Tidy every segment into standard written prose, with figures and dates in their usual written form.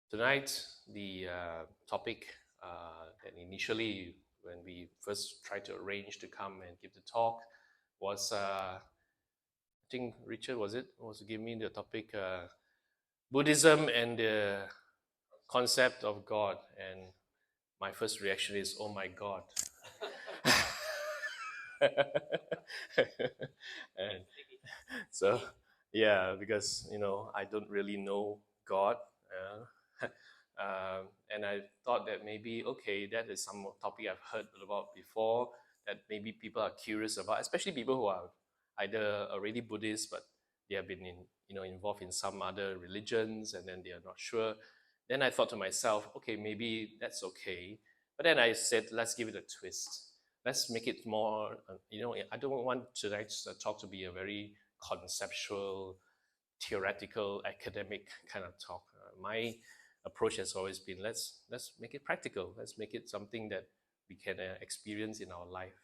Tonight, the topic that initially, when we first tried to arrange to come and give the talk, was I think Richard was to give me the topic Buddhism and the concept of God, and my first reaction is, oh my God. And so yeah, because I don't really know God. And I thought that maybe, okay, that is some topic I've heard about before, that maybe people are curious about, especially people who are either already Buddhist, but they have been involved in some other religions, and then they are not sure. Then I thought to myself, okay, maybe that's okay. But then I said, let's give it a twist. Let's make it more, I don't want tonight's talk to be a very conceptual, theoretical, academic kind of talk. My approach has always been, let's make it practical. Let's make it something that we can experience in our life.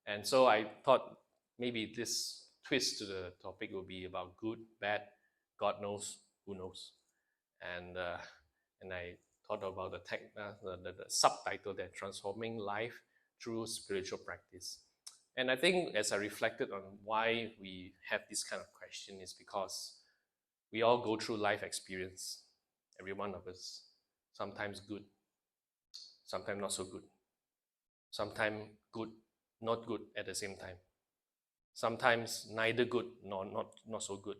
And so I thought maybe this twist to the topic will be about good, bad, God knows, who knows. And I thought about the subtitle there, Transforming Life Through Spiritual Practice. And I think as I reflected on why we have this kind of question is because we all go through life experience, every one of us. Sometimes good, sometimes not so good. Sometimes good, not good at the same time. Sometimes neither good nor not so good.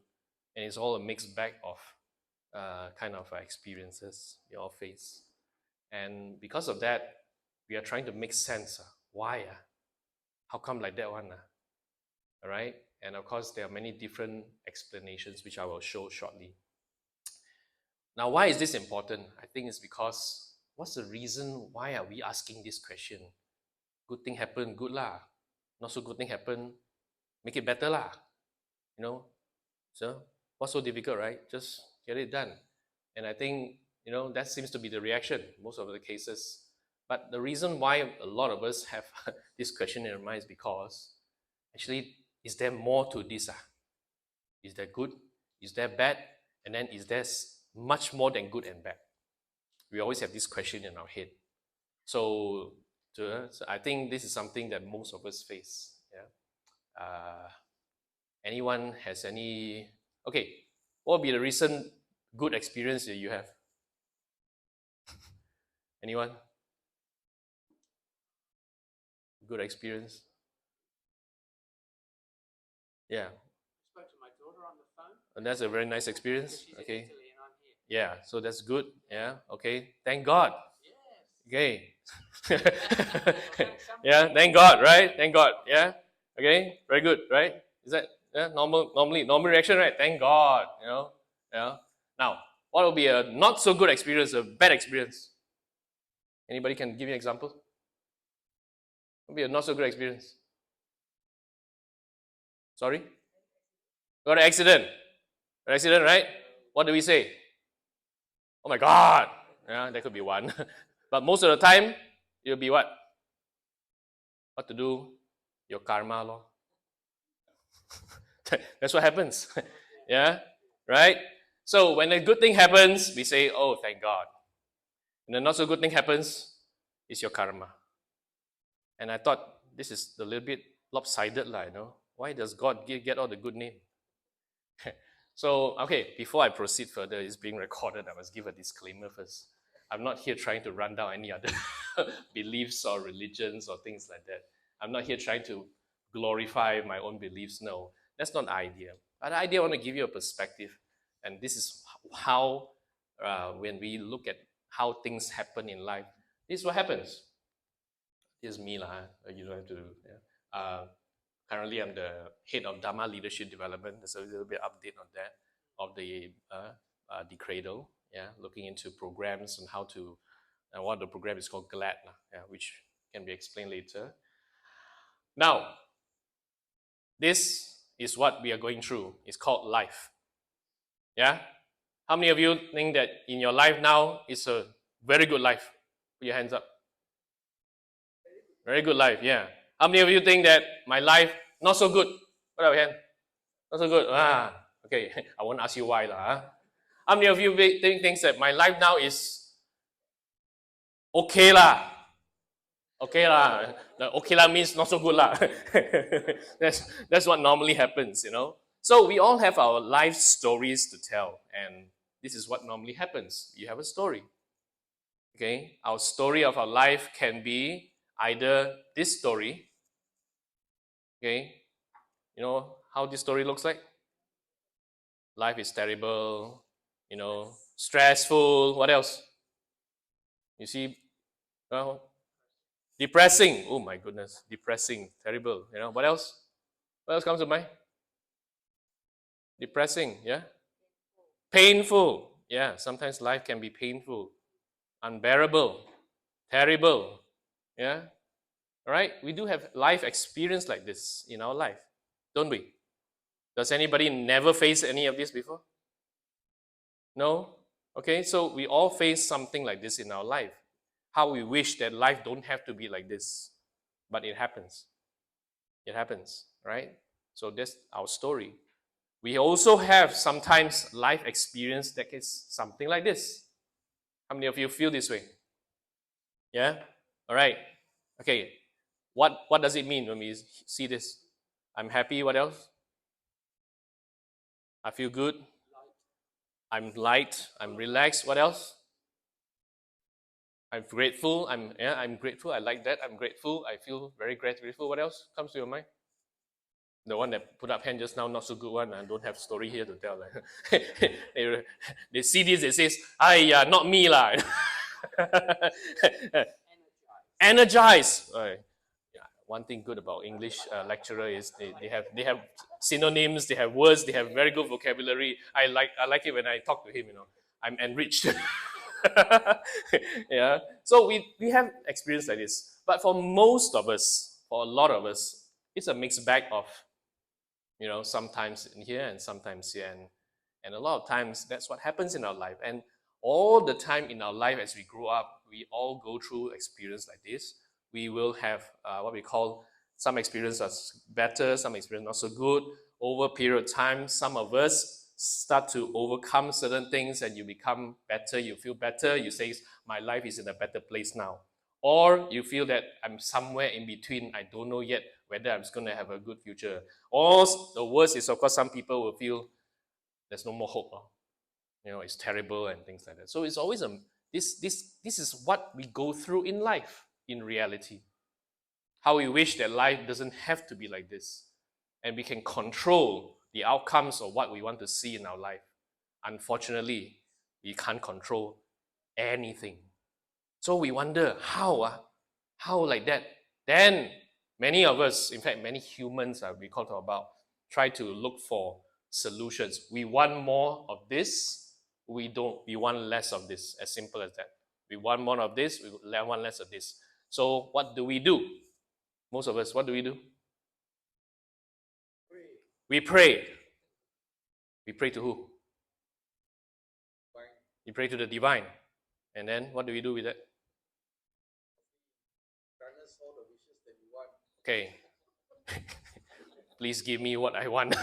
And it's all a mixed bag of kind of experiences we all face. And because of that, we are trying to make sense. Why? How come like that one? All right? And of course, there are many different explanations, which I will show shortly. Now, why is this important? I think it's because, what's the reason why are we asking this question? Good thing happen, good lah. Not so good thing happen, make it better lah. So what's so difficult, right? Just get it done. And I think, that seems to be the reaction, most of the cases. But the reason why a lot of us have this question in our minds is because, actually, is there more to this? Is there good? Is there bad? And then is there much more than good and bad? We always have this question in our head. So I think this is something that most of us face. Yeah. Anyone has any? Okay, what will be the recent good experience that you have? Anyone? Good experience? Yeah. I spoke to my daughter on the phone. And that's a very nice experience. She's Okay. in Italy and I'm here. Yeah, so that's good. Yeah. Okay. Thank God. Yes. Okay. Yeah. Thank God. Right. Thank God. Yeah. Okay. Very good. Right. Is that normal reaction? Right. Thank God. Yeah. Now, what will be a not so good experience? A bad experience? Anybody can give me an example? What will be a not so good experience? Sorry. Got an accident. An accident, right? What do we say? Oh my God. Yeah, that could be one. But most of the time, it'll be what? What to do? Your karma law. That's what happens. Yeah, right? So when a good thing happens, we say, oh, thank God. And the not so good thing happens, it's your karma. And I thought this is a little bit lopsided, Why does God get all the good name? So, okay, before I proceed further, it's being recorded. I must give a disclaimer first. I'm not here trying to run down any other beliefs or religions or things like that. I'm not here trying to glorify my own beliefs. No, that's not the idea. But the idea, I want to give you a perspective. And this is how, when we look at how things happen in life, this is what happens. This is me, you don't have to. Yeah. Currently, I'm the head of Dhamma Leadership Development. There's a little bit update on that, of the Cradle, looking into programs and how to, and one of the program is called GLAD, which can be explained later. Now, this is what we are going through. It's called life. Yeah? How many of you think that in your life now is a very good life? Put your hands up. Very good life, yeah. How many of you think that my life not so good? Put up your hand. Not so good. Okay. I won't ask you why lah. How many of you thinks that my life now is okay lah? Okay lah. The okay lah means not so good lah. that's what normally happens, So we all have our life stories to tell, and this is what normally happens. You have a story. Okay? Our story of our life can be either this story. Okay? You know how this story looks like? Life is terrible, stressful. What else? You see, depressing. Oh my goodness, depressing, terrible. What else? What else comes to mind? Depressing, yeah? Painful. Yeah, sometimes life can be painful, unbearable, terrible. Yeah? All right? We do have life experience like this in our life, don't we? Does anybody never face any of this before? No? Okay, so we all face something like this in our life. How we wish that life don't have to be like this, but it happens. It happens, right? So that's our story. We also have sometimes life experience that is something like this. How many of you feel this way? Yeah? All right. Okay. What does it mean when we see this? I'm happy. What else? I feel good. I'm light. I'm relaxed. What else? I'm grateful. I'm grateful. I like that. I'm grateful. I feel very grateful. What else comes to your mind? The one that put up hand just now, not so good one. I don't have story here to tell. They see this, they says, not me lah. Energize. Yeah, one thing good about English lecturer is they have synonyms, they have words, they have very good vocabulary. I like it when I talk to him. I'm enriched. Yeah. So we have experience like this, but for most of us, for a lot of us, it's a mixed bag of sometimes in here and sometimes here, and a lot of times that's what happens in our life. And all the time in our life as we grow up, we all go through experience like this. We will have what we call some experience that's better, some experience not so good. Over a period of time, some of us start to overcome certain things and you become better, you feel better, you say, my life is in a better place now. Or you feel that I'm somewhere in between, I don't know yet whether I'm going to have a good future. Or the worst is, of course, some people will feel there's no more hope. It's terrible and things like that. So it's always this is what we go through in life, in reality. How we wish that life doesn't have to be like this. And we can control the outcomes of what we want to see in our life. Unfortunately, we can't control anything. So we wonder, how like that? Then many of us, in fact, many humans we talk about, try to look for solutions. We want more of this. We want less of this. As simple as that. We want more of this. We want less of this. So what do? Most of us, what do? We pray. We pray to who? We pray to the divine. And then what do we do with it? Okay. Please give me what I want.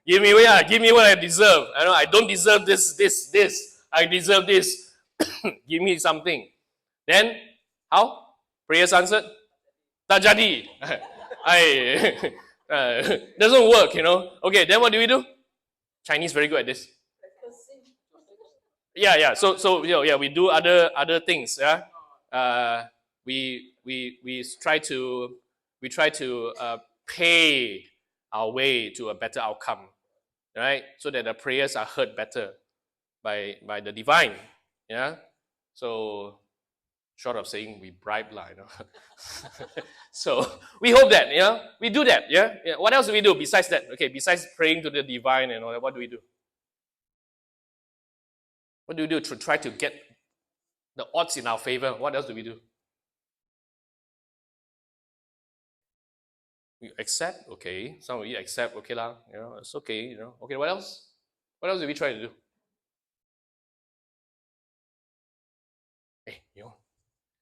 Give me what I deserve. I don't deserve this. I deserve this. Give me something. Then, how? Prayers answered? Tak jadi. Doesn't work, Okay, then what do? Chinese very good at this. Yeah. So we do other things. Yeah. We try to pay our way to a better outcome, right? So that the prayers are heard better by the divine. Yeah. So short of saying we bribe lah, So we hope that we do that. Yeah. What else do we do besides that? Okay, besides praying to the divine and all that, what do we do? What do we do to try to get the odds in our favor? What else do we do? You accept, okay. Some of you accept, okay lah, it's okay, Okay, what else? What else did we try to do? Hey,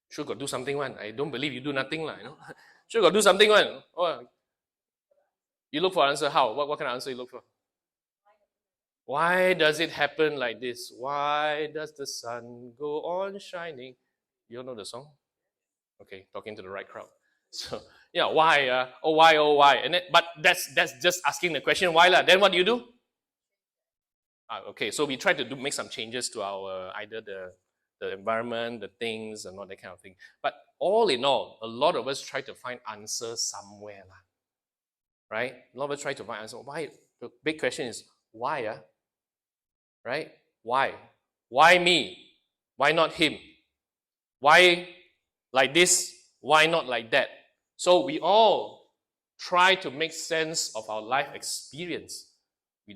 sure got do something one. I don't believe you do nothing lah, Sure got do something one. Oh, you look for answer how? What kind of answer you look for? Why does it happen like this? Why does the sun go on shining? You all know the song? Okay, talking to the right crowd. So yeah, why? Oh why? And then, but that's just asking the question why lah. Then what do you do? Okay, so we try to make some changes to our either the environment, the things, and all that kind of thing. But all in all, a lot of us try to find answers somewhere lah. Right? A lot of us try to find answer. Why? The big question is why? Right? Why? Why me? Why not him? Why like this? Why not like that? So we all try to make sense of our life experience. We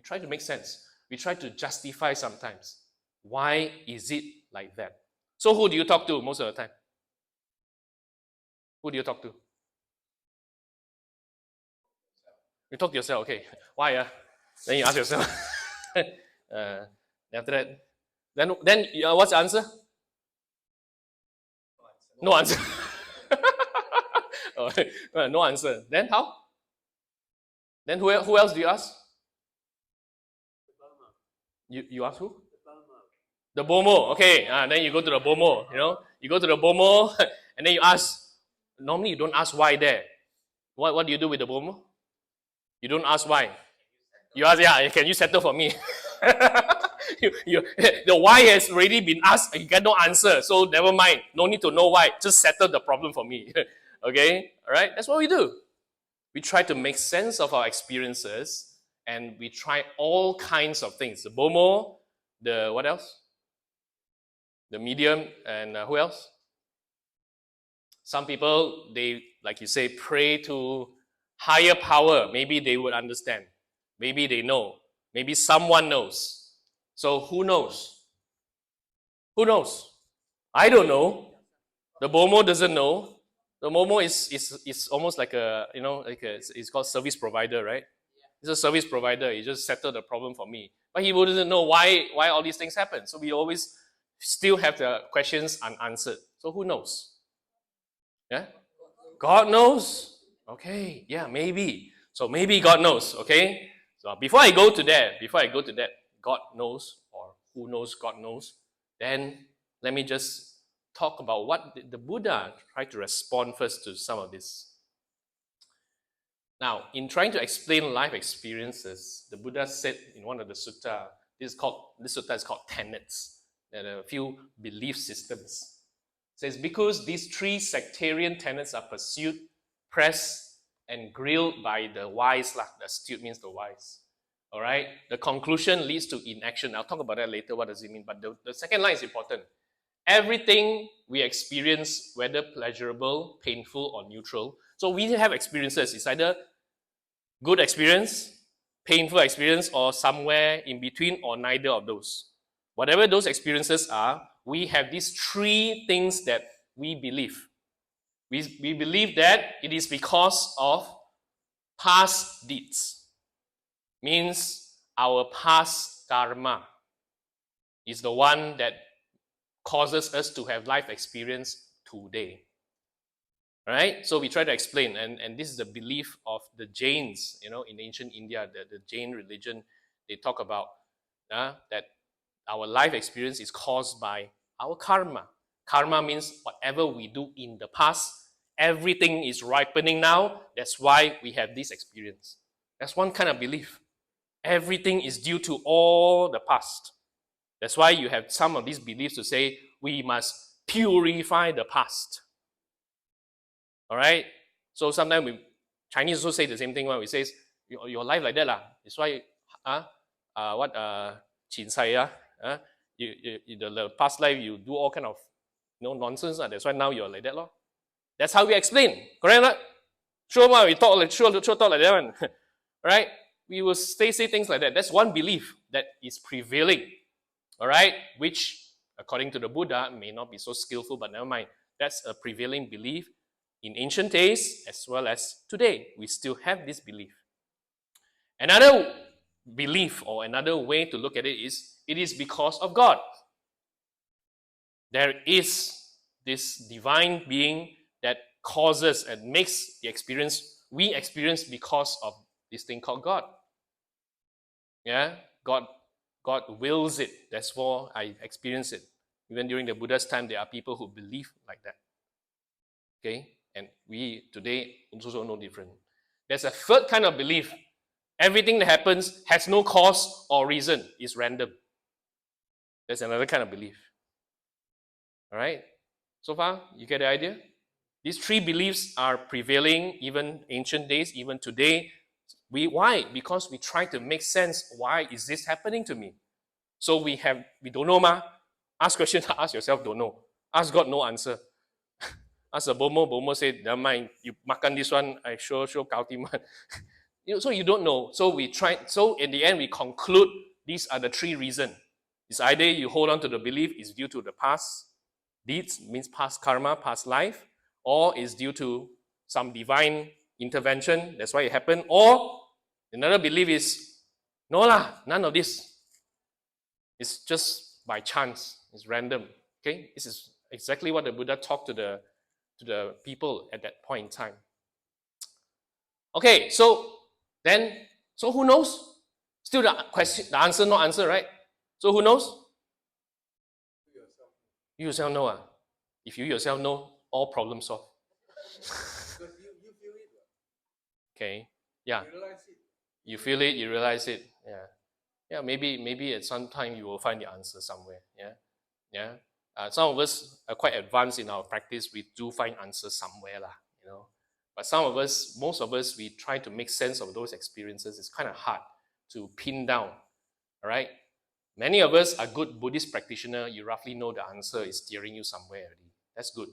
try to make sense. We try to justify sometimes. Why is it like that? So who do you talk to most of the time? Who do you talk to? You talk to yourself, okay. Why? Then you ask yourself. After that, then what's the answer? No answer. No answer. Then how? Then who else do you ask? You ask who? The Bomo. Okay. Then you go to the Bomo. You go to the Bomo and then you ask. Normally you don't ask why there. What do you do with the Bomo? You don't ask why. You ask, can you settle for me? The why has already been asked. You get no answer, so never mind. No need to know why. Just settle the problem for me. Okay, all right. That's what we do. We try to make sense of our experiences, and we try all kinds of things. The Bomo, the what else? The medium, and who else? Some people, they, like you say, pray to higher power. Maybe they would understand. Maybe they know. Maybe someone knows. So who knows? Who knows? I don't know. The Bomo doesn't know. The Momo is almost like it's called service provider, right? He's a service provider. He just settled the problem for me. But he wouldn't know why all these things happen. So we always still have the questions unanswered. So who knows? Yeah? God knows? Okay, yeah, maybe. So maybe God knows, okay? So before I go to that, God knows, or who knows God knows, then let me just talk about what the Buddha tried to respond first to some of this. Now, in trying to explain life experiences, the Buddha said in one of the sutta, this sutta is called tenets. There are a few belief systems. It says, because these three sectarian tenets are pursued, pressed, and grilled by the wise, the astute means the wise. All right? The conclusion leads to inaction. I'll talk about that later. What does it mean? But the second line is important. Everything we experience, whether pleasurable, painful, or neutral. So we have experiences. It's either good experience, painful experience, or somewhere in between, or neither of those. Whatever those experiences are, we have these three things that we believe. We believe that it is because of past deeds. Means our past karma is the one that causes us to have life experience today. Right? So we try to explain, and this is the belief of the Jains, in ancient India, the Jain religion. They talk about that our life experience is caused by our karma. Karma means whatever we do in the past, everything is ripening now. That's why we have this experience. That's one kind of belief. Everything is due to all the past. That's why you have some of these beliefs to say we must purify the past. All right? So sometimes Chinese also say the same thing when we say your life like that lah. That's why the past life you do all kind of nonsense. That's why now you're like that lor. That's how we explain. Correct or not? Sure, we talk like that one. Right? We will say things like that. That's one belief that is prevailing. All right? Which, according to the Buddha, may not be so skillful, but never mind. That's a prevailing belief. in ancient days as well as today. We still have this belief. Another belief or another way to look at it is because of God. There is this divine being that causes and makes the experience we experience because of this thing called God. Yeah, God wills it. That's why I experience it. Even during the Buddha's time, there are people who believe like that. Okay, and we today also no different. There's a third kind of belief. Everything that happens has no cause or reason. It's random. There's another kind of belief. All right. So far, you get the idea? These three beliefs are prevailing even ancient days, even today. Why? Because we try to make sense. Why is this happening to me? So we don't know ma. Ask questions, ask yourself, don't know. Ask God, no answer. Ask a Bomo said, never mind, you makan this one, I sure kauti man. So you don't know. So in the end, we conclude these are the three reasons. It's either you hold on to the belief is due to the past deeds, means past karma, past life, or is due to some divine intervention, that's why it happened, or another belief is, no lah, none of this. It's just by chance, it's random. Okay, this is exactly what the Buddha talked to the people at that point in time. Okay, so who knows? Still the answer, no answer, right? So who knows? You yourself know. If you yourself know, all problems solved. Because you feel it. Okay, yeah. You realize it. You feel it, you realize it. Yeah. Yeah, maybe at some time you will find the answer somewhere. Yeah. Yeah. Some of us are quite advanced in our practice. We do find answers somewhere, you know. But most of us, we try to make sense of those experiences. It's kind of hard to pin down. All right. Many of us are good Buddhist practitioners. You roughly know the answer is steering you somewhere already. That's good.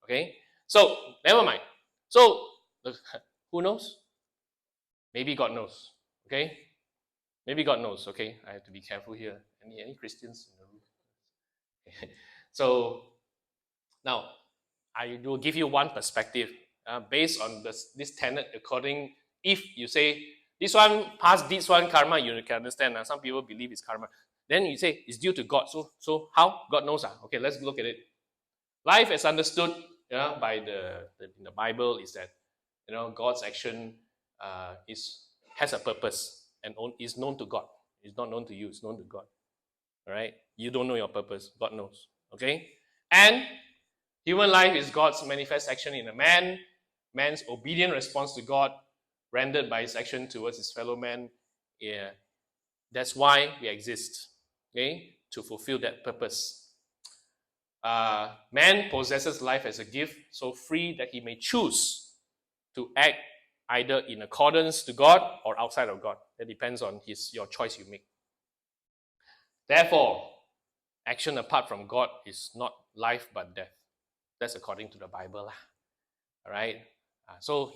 Okay. So never mind. So who knows? Maybe God knows. Okay. Maybe God knows. Okay. I have to be careful here. Any Christians in the room? Okay. So now I will give you one perspective based on this tenet. According, if you say this one past this one karma, you can understand. Some people believe it's karma. Then you say it's due to God. So how God knows? Okay, let's look at it. Life as understood by in the Bible is that God's action has a purpose and is known to God. It's not known to you. It's known to God. All right. You don't know your purpose. God knows. Okay. And human life is God's manifest action in a man. Man's obedient response to God, rendered by his action towards his fellow man. Yeah. That's why we exist. Okay. To fulfill that purpose. Man possesses life as a gift, so free that he may choose to act either in accordance to God or outside of God. That depends on your choice you make. Therefore, action apart from God is not life but death. That's according to the Bible. All right. So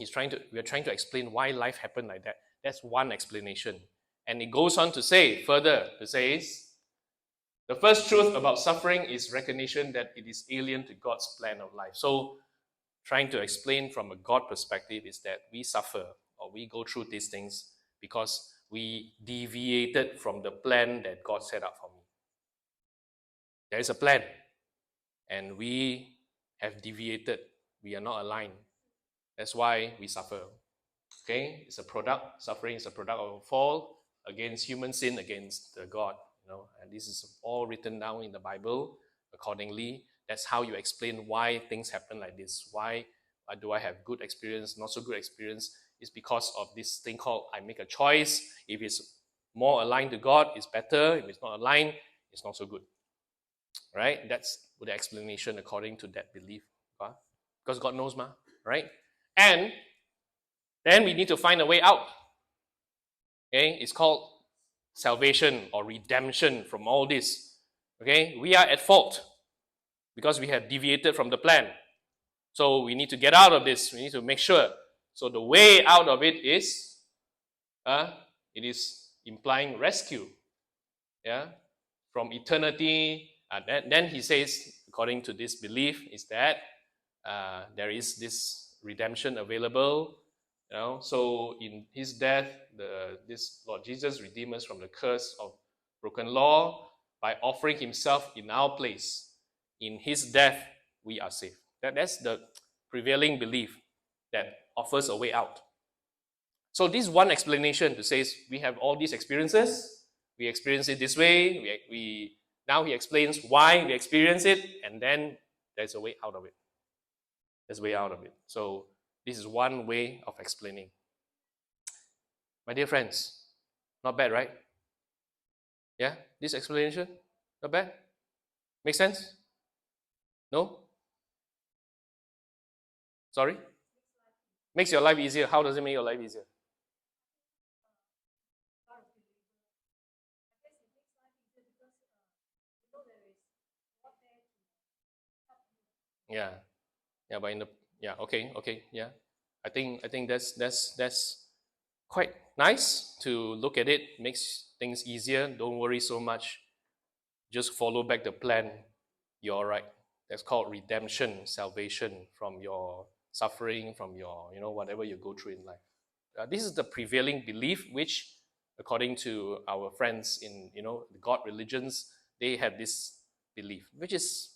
we're trying to explain why life happened like that. That's one explanation. And it goes on to say further, to say, the first truth about suffering is recognition that it is alien to God's plan of life. So trying to explain from a God perspective is that we suffer or we go through these things because we deviated from the plan that God set up for me. There is a plan and we have deviated. We are not aligned. That's why we suffer. Okay? It's a product. Suffering is a product of a fall against human sin, against the God. And this is all written down in the Bible accordingly. That's how you explain why things happen like this. Why do I have good experience, not so good experience? It's because of this thing called I make a choice. If it's more aligned to God, it's better. If it's not aligned, it's not so good. Right? That's the explanation according to that belief. Because God knows, right? And then we need to find a way out. Okay? It's called salvation or redemption from all this. Okay? We are at fault because we have deviated from the plan. So we need to get out of this. We need to make sure. So the way out of it is implying rescue. Yeah? From eternity. Then he says, according to this belief, is that there is this redemption available. So in his death, this Lord Jesus redeemed us from the curse of broken law by offering himself in our place. In his death, we are saved. That's the prevailing belief that offers a way out. So this is one explanation to say we have all these experiences. We experience it this way. Now he explains why we experience it, and then there's a way out of it. There's a way out of it. So this is one way of explaining. My dear friends, not bad, right? Yeah, this explanation, not bad. Make sense? No? Sorry? Makes your life easier. How does it make your life easier? Yeah, yeah, but okay, yeah. I think that's quite nice to look at it. Makes things easier. Don't worry so much. Just follow back the plan. You're all right. That's called redemption, salvation from your suffering, from your whatever you go through in life. This is the prevailing belief, which, according to our friends in the God religions, they have this belief, which is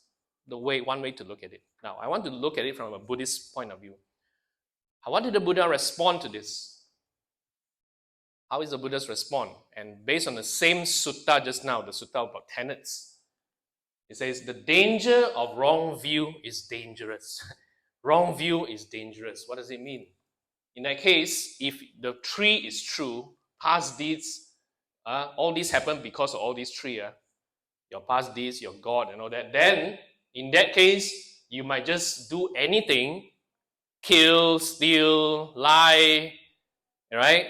one way to look at it. Now, I want to look at it from a Buddhist point of view. How did the Buddha respond to this? How is the Buddha's respond? And based on the same sutta just now, the sutta about tenets, it says the danger of wrong view is dangerous. Wrong view is dangerous. What does it mean? In that case, if the tree is true, past deeds, all this happened because of all these three, your past deeds, your God, and all that, then in that case, you might just do anything, kill, steal, lie, right?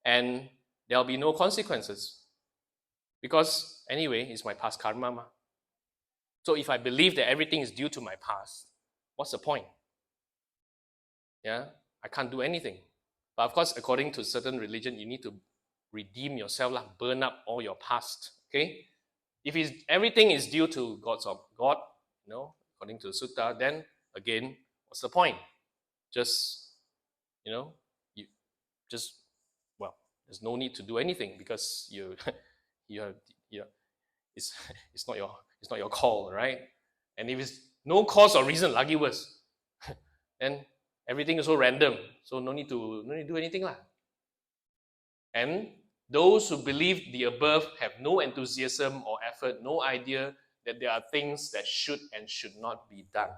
And there'll be no consequences. Because anyway, it's my past karma. So if I believe that everything is due to my past, what's the point? Yeah, I can't do anything. But of course, according to certain religion, you need to redeem yourself, burn up all your past. Okay? If everything is due to God, according to the sutta, then again, what's the point? Just, you just, well, there's no need to do anything because it's not your call, right? And if it's no cause or reason, lagi worse, then everything is so random, so no need to do anything lah. And those who believe the above have no enthusiasm or effort, no idea that there are things that should and should not be done.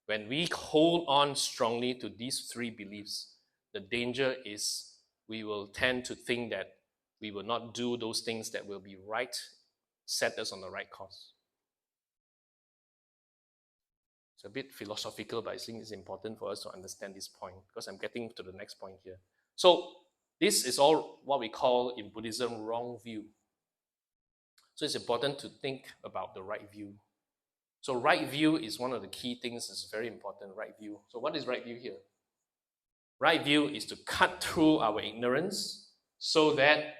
When we hold on strongly to these three beliefs, the danger is we will tend to think that we will not do those things that will be right, set us on the right course. It's a bit philosophical, but I think it's important for us to understand this point because I'm getting to the next point here. So this is all what we call in Buddhism wrong view. So it's important to think about the right view. So right view is one of the key things. It's very important, right view. So what is right view here? Right view is to cut through our ignorance so that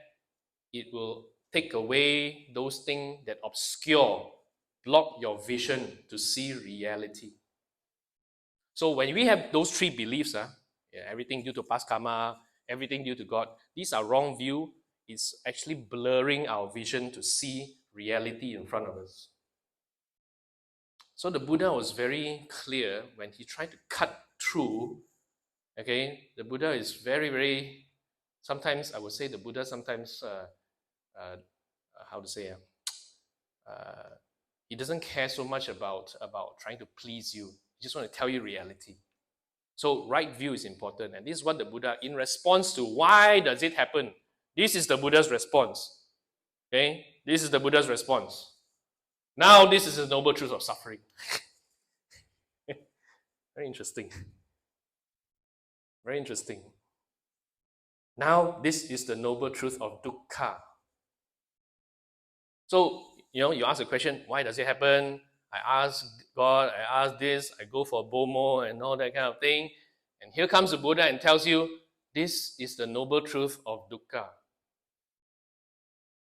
it will take away those things that obscure, block your vision to see reality. So when we have those three beliefs, everything due to past karma, everything due to God, these are wrong view. It's actually blurring our vision to see reality in front of us. So the Buddha was very clear when he tried to cut through. Okay, the Buddha is very, very, sometimes I would say the Buddha sometimes, he doesn't care so much about trying to please you. He just want to tell you reality. So right view is important. And this is what the Buddha, in response to why does it happen? This is the Buddha's response. Okay, this is the Buddha's response. Now this is the noble truth of suffering. Very interesting. Very interesting. Now this is the noble truth of dukkha. So, you ask the question, why does it happen? I ask God, I ask this, I go for Bomo and all that kind of thing. And here comes the Buddha and tells you, this is the noble truth of dukkha.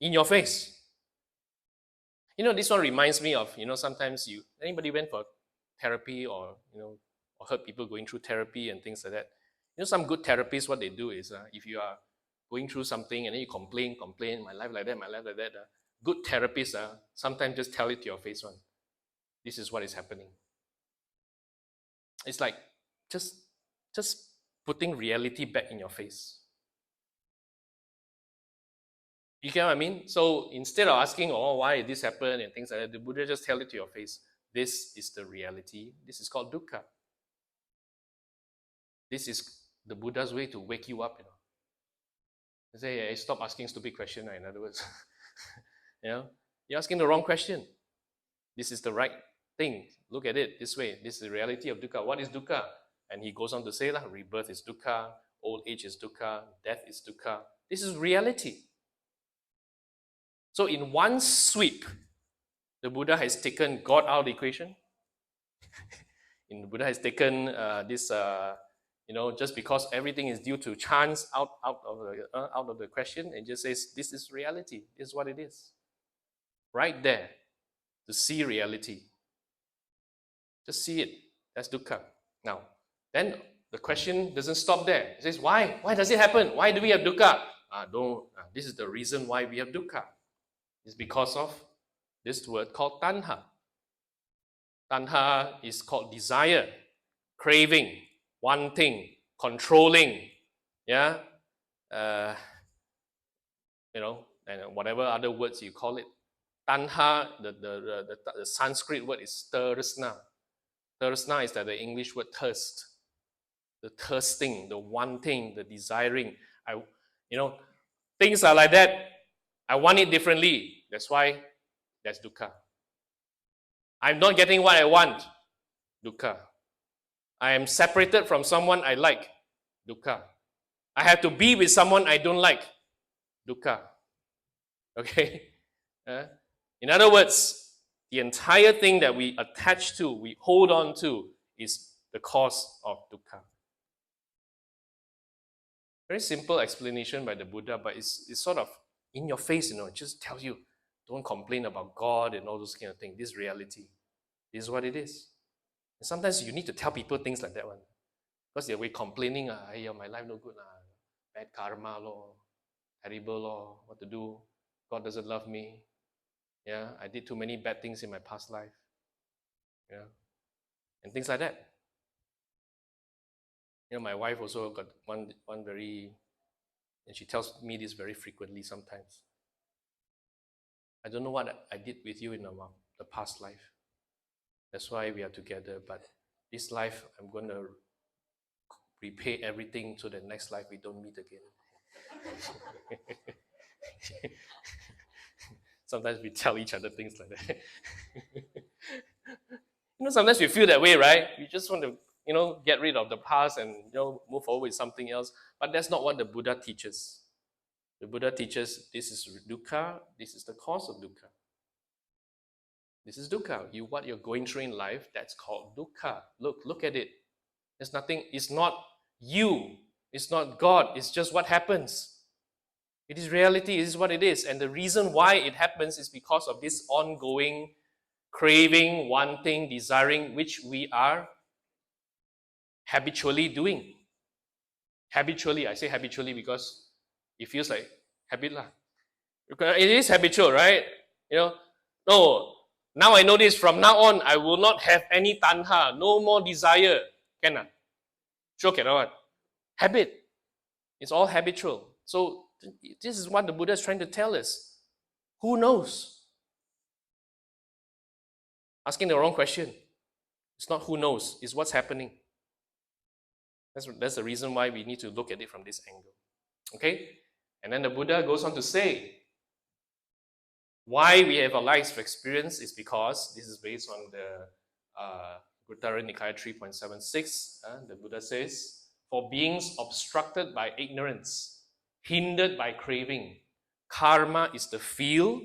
In your face. This one reminds me of, sometimes anybody went for therapy or or heard people going through therapy and things like that. Some good therapists, what they do is, if you are going through something and then you complain, my life like that, good therapists sometimes just tell it to your face one. This is what is happening. It's like just putting reality back in your face. You get what I mean? So instead of asking, why did this happen and things like that, the Buddha just tell it to your face. This is the reality. This is called dukkha. This is the Buddha's way to wake you up. They say, hey, stop asking stupid questions. In other words, you're asking the wrong question. This is the right thing. Look at it this way. This is the reality of dukkha. What is dukkha? And he goes on to say, rebirth is dukkha, old age is dukkha, death is dukkha. This is reality. So in one sweep, the Buddha has taken God out of the equation. The Buddha has taken this, just because everything is due to chance out of the question, and just says, this is reality. This is what it is. Right there, to see reality. Just see it. That's dukkha. Now, then the question doesn't stop there. It says, why? Why does it happen? Why do we have dukkha? This is the reason why we have dukkha. It's because of this word called tanha. Tanha is called desire, craving, wanting, controlling, and whatever other words you call it. Tanha, the Sanskrit word is tarsna. Tarsna is like the English word thirst. The thirsting, the wanting, the desiring. Things are like that. I want it differently. That's why that's dukkha. I'm not getting what I want. Dukkha. I am separated from someone I like. Dukkha. I have to be with someone I don't like. Dukkha. Okay? In other words, the entire thing that we attach to, we hold on to, is the cause of dukkha. Very simple explanation by the Buddha, but it's sort of in your face, it just tells you, don't complain about God and all those kind of things. This is reality. This is what it is. And sometimes you need to tell people things like that one. Because they're always complaining, hey, my life no good, bad karma, terrible, what to do? God doesn't love me. Yeah, I did too many bad things in my past life. Yeah, and things like that. My wife also got one very, and she tells me this very frequently sometimes. I don't know what I did with you in the past life. That's why we are together. But this life, I'm going to repay everything so that next life we don't meet again. Sometimes we tell each other things like that. Sometimes we feel that way, right? We just want to, get rid of the past and, move forward with something else. But that's not what the Buddha teaches. The Buddha teaches this is dukkha, this is the cause of dukkha. This is dukkha. What you're going through in life, that's called dukkha. Look at it. There's nothing, it's not you, it's not God, it's just what happens. It is reality, it is what it is. And the reason why it happens is because of this ongoing craving, wanting, desiring, which we are habitually doing. Habitually, I say habitually because it feels like habit lah. It is habitual, right? No, now I know this, from now on, I will not have any tanha, no more desire. Can ah? Sure cannot. Habit. It's all habitual. So this is what the Buddha is trying to tell us. Who knows? Asking the wrong question. It's not who knows, it's what's happening. That's the reason why we need to look at it from this angle. Okay? And then the Buddha goes on to say, why we have a life experience is because, this is based on the Guttara Nikaya 3.76, the Buddha says, for beings obstructed by ignorance, hindered by craving, karma is the field,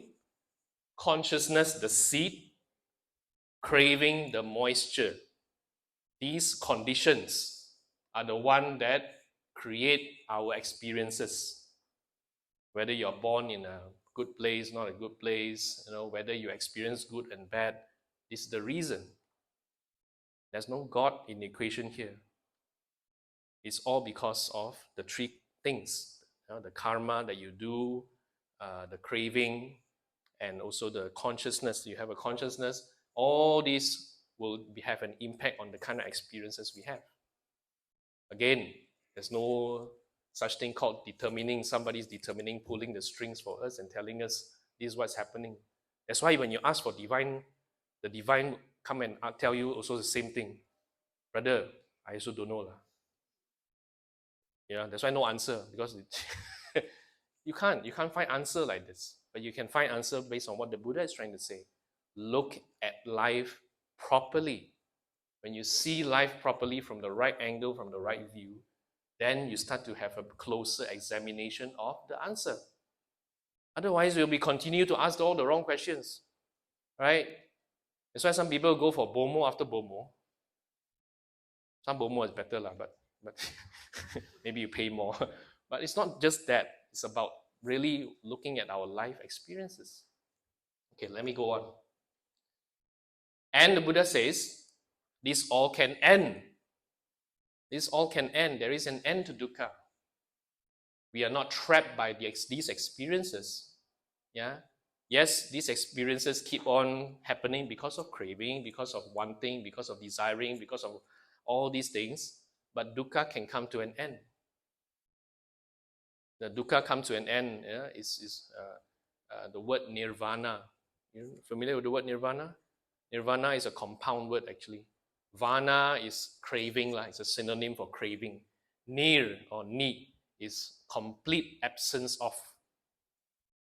consciousness the seed, craving the moisture. These conditions are the one that create our experiences. Whether you're born in a good place, not a good place, whether you experience good and bad, this is the reason. There's no God in the equation here. It's all because of the three things, the karma that you do, the craving, and also the consciousness. You have a consciousness. All these will have an impact on the kind of experiences we have. Again, there's no such thing called determining. Somebody's determining, pulling the strings for us and telling us this is what's happening. That's why when you ask for divine, the divine come and tell you also the same thing. Brother, I also don't know lah. Yeah, that's why no answer, because you can't find answer like this. But you can find answer based on what the Buddha is trying to say. Look at life properly. When you see life properly from the right angle, from the right view, then you start to have a closer examination of the answer. Otherwise, we'll be continue to ask all the wrong questions, right? That's why some people go for BOMO after BOMO. Some BOMO is better lah, but maybe you pay more. But it's not just that. It's about really looking at our life experiences. Okay, let me go on. And the Buddha says, this all can end. This all can end. There is an end to dukkha. We are not trapped by these experiences. Yeah. Yes, these experiences keep on happening because of craving, because of wanting, because of desiring, because of all these things. But dukkha can come to an end. The dukkha comes to an end. Yeah, is the word nirvana. You're familiar with the word nirvana? Nirvana is a compound word actually. Vana is craving, it's a synonym for craving. Nir or ni is complete absence of.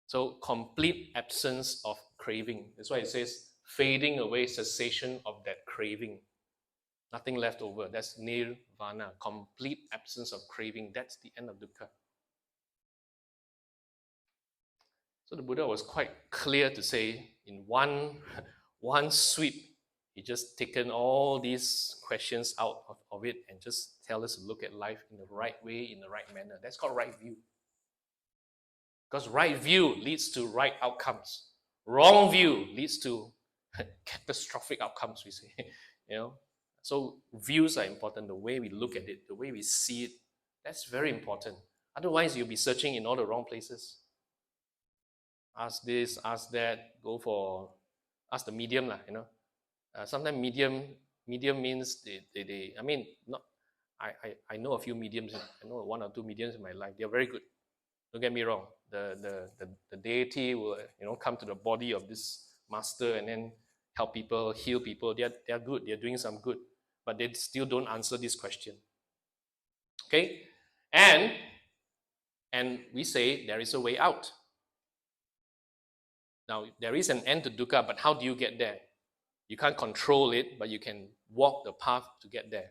So complete absence of craving. That's why it says fading away, cessation of that craving. Nothing left over. That's nirvana, complete absence of craving. That's the end of dukkha. So the Buddha was quite clear to say in one sweep, he just taken all these questions out of it and just tell us to look at life in the right way, in the right manner. That's called right view. Because right view leads to right outcomes. Wrong view leads to catastrophic outcomes, we say. So views are important. The way we look at it, the way we see it, that's very important. Otherwise, you'll be searching in all the wrong places. Ask this, ask that, ask the medium lah, sometimes medium means I know a few mediums. I know one or two mediums in my life. They're very good. Don't get me wrong. The deity will come to the body of this master and then help people, heal people. They're good. They're doing some good, but they still don't answer this question. Okay, and we say there is a way out. Now there is an end to dukkha, but how do you get there? You can't control it, but you can walk the path to get there.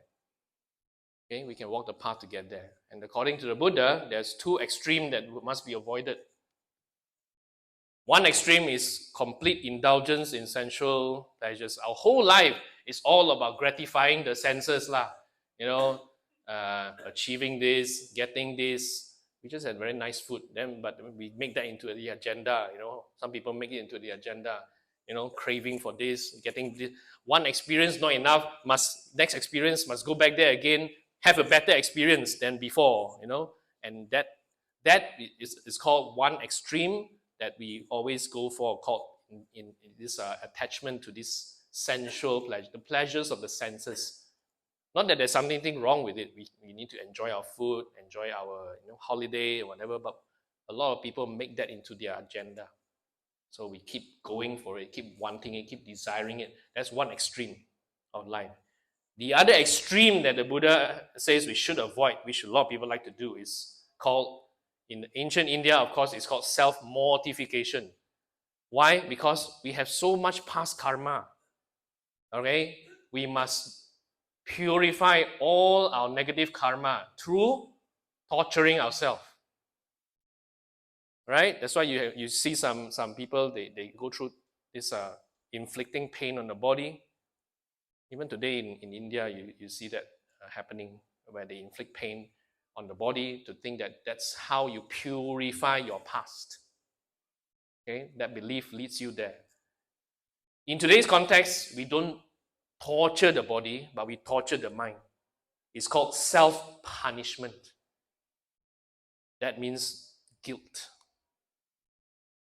Okay, we can walk the path to get there. And according to the Buddha, there's two extremes that must be avoided. One extreme is complete indulgence in sensual pleasures. Our whole life is all about gratifying the senses lah. Achieving this, getting this. We just had very nice food, but we make that into the agenda. Some people make it into the agenda. Craving for this, getting this. One experience not enough. Next experience must go back there again, have a better experience than before. And that is called one extreme that we always go for, called in this attachment to this sensual pleasure, the pleasures of the senses. Not that there's something wrong with it. We need to enjoy our food, enjoy our holiday or whatever, but a lot of people make that into their agenda. So we keep going for it, keep wanting it, keep desiring it. That's one extreme of life. The other extreme that the Buddha says we should avoid, which a lot of people like to do, is called, in ancient India, of course, it's called self-mortification. Why? Because we have so much past karma. Okay? We must purify all our negative karma through torturing ourselves. Right? That's why you see some people, they go through this inflicting pain on the body. Even today in India, you see that happening, where they inflict pain on the body to think that that's how you purify your past. Okay? That belief leads you there. In today's context, we don't torture the body, but we torture the mind. It's called self-punishment. That means guilt.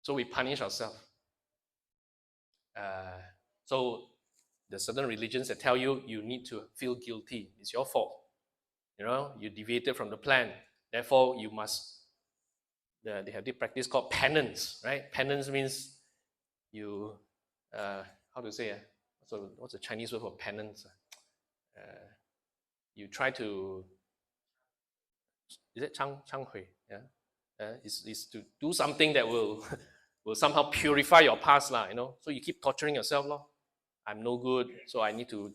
So we punish ourselves. So there's certain religions that tell you you need to feel guilty. It's your fault. You deviated from the plan. Therefore, you must. They have this practice called penance, right? Penance means you, how to say? So what's the Chinese word for penance? You try to. Is it chang hui? Yeah. Is to do something that will will somehow purify your past, lah. So you keep torturing yourself, lor. I'm no good, so I need to.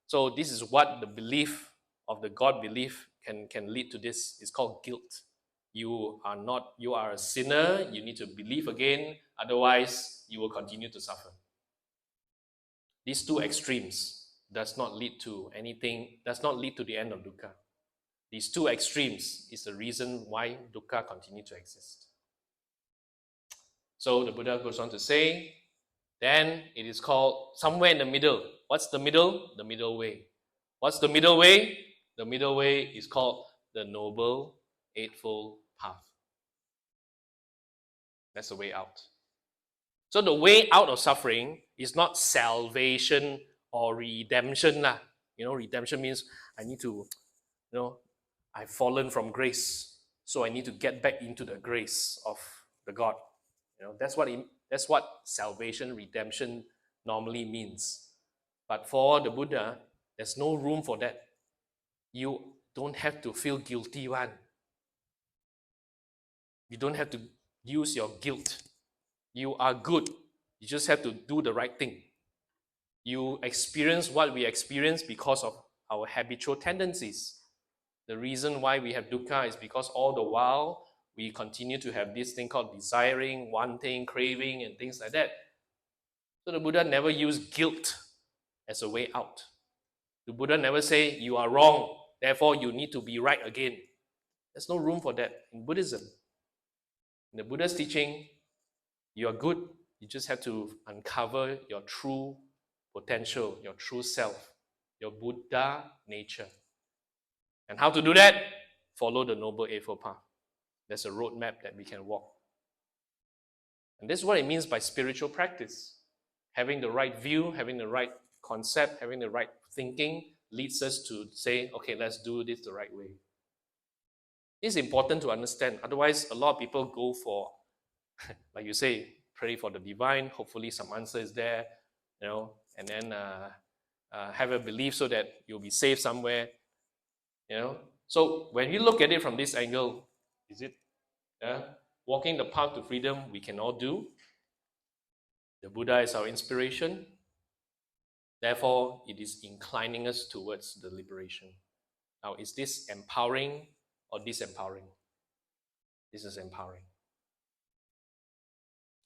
So this is what the belief of the God belief can lead to. This it's called guilt. You are a sinner. You need to believe again, otherwise you will continue to suffer. These two extremes does not lead to anything. Does not lead to the end of dukkha. These two extremes is the reason why dukkha continue to exist. So the Buddha goes on to say, then it is called somewhere in the middle. What's the middle? The middle way. What's the middle way? The middle way is called the Noble Eightfold Path. That's the way out. So the way out of suffering is not salvation or redemption. Redemption means I need to, I've fallen from grace, so I need to get back into the grace of the God. That's what salvation, redemption normally means. But for the Buddha, there's no room for that. You don't have to feel guilty, one. You don't have to use your guilt. You are good. You just have to do the right thing. You experience what we experience because of our habitual tendencies. The reason why we have dukkha is because all the while we continue to have this thing called desiring, wanting, craving, and things like that. So the Buddha never used guilt as a way out. The Buddha never say, you are wrong, therefore you need to be right again. There's no room for that in Buddhism. In the Buddha's teaching, you are good. You just have to uncover your true potential, your true self, your Buddha nature. And how to do that? Follow the Noble Eightfold Path. There's a roadmap that we can walk. And this is what it means by spiritual practice. Having the right view, having the right concept, having the right thinking leads us to say, okay, let's do this the right way. It's important to understand. Otherwise, a lot of people go for, like you say, pray for the divine. Hopefully some answer is there, and then have a belief so that you'll be safe somewhere, So when you look at it from this angle, is it walking the path to freedom we can all do? The Buddha is our inspiration. Therefore, it is inclining us towards the liberation. Now, is this empowering or disempowering? This is empowering.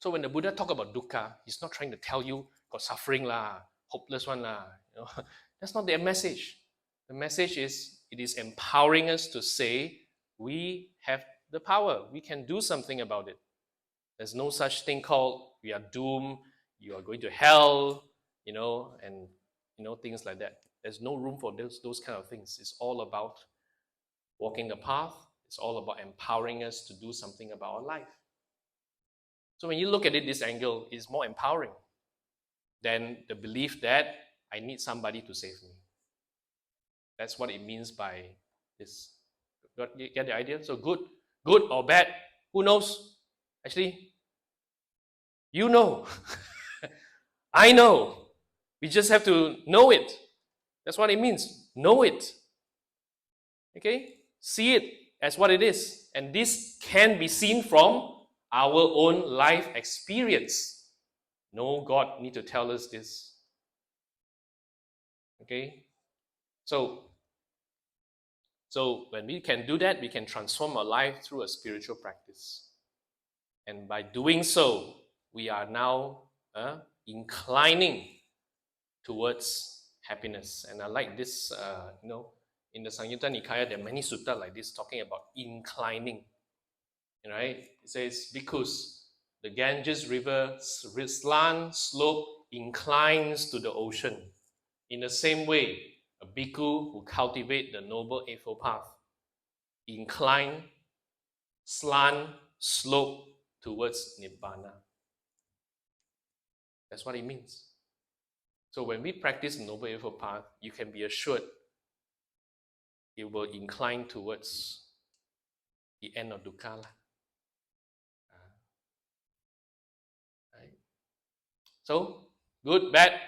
So when the Buddha talk about dukkha, he's not trying to tell you got suffering lah, hopeless one lah. That's not their message. The message is it is empowering us to say we have the power. We can do something about it. There's no such thing called we are doomed, you are going to hell, and things like that. There's no room for those kind of things. It's all about walking the path. It's all about empowering us to do something about our life. So when you look at it this angle, it's more empowering than the belief that I need somebody to save me. That's what it means by this. You get the idea? So good or bad, who knows? Actually, you know. I know. We just have to know it. That's what it means. Know it. Okay? See it as what it is. And this can be seen from our own life experience. No God need to tell us this. Okay? So when we can do that, we can transform our life through a spiritual practice. And by doing so, we are now inclining towards happiness. And I like this, in the Samyutta Nikaya, there are many suttas like this talking about inclining. Right? It says, because the Ganges River slant slope inclines to the ocean. In the same way, a bhikkhu who cultivate the Noble Eightfold Path incline, slant, slope towards Nibbana. That's what it means. So when we practice the Noble Eightfold Path, you can be assured it will incline towards the end of dukkha. Right? So, good, bad,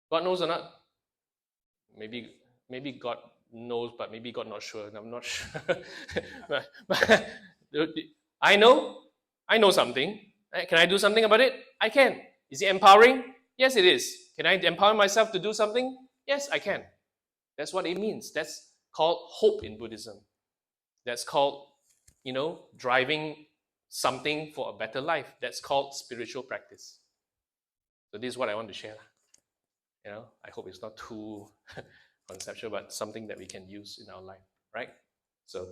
God knows or not? Maybe God knows, but maybe God not sure. I'm not sure. but I know something. Can I do something about it? I can. Is it empowering? Yes, it is. Can I empower myself to do something? Yes, I can. That's what it means. That's called hope in Buddhism. That's called, driving something for a better life. That's called spiritual practice. So this is what I want to share. I hope it's not too conceptual, but something that we can use in our life, right? So,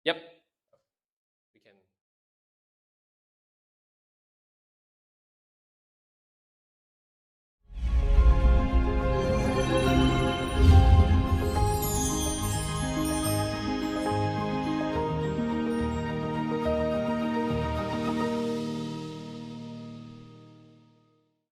yep.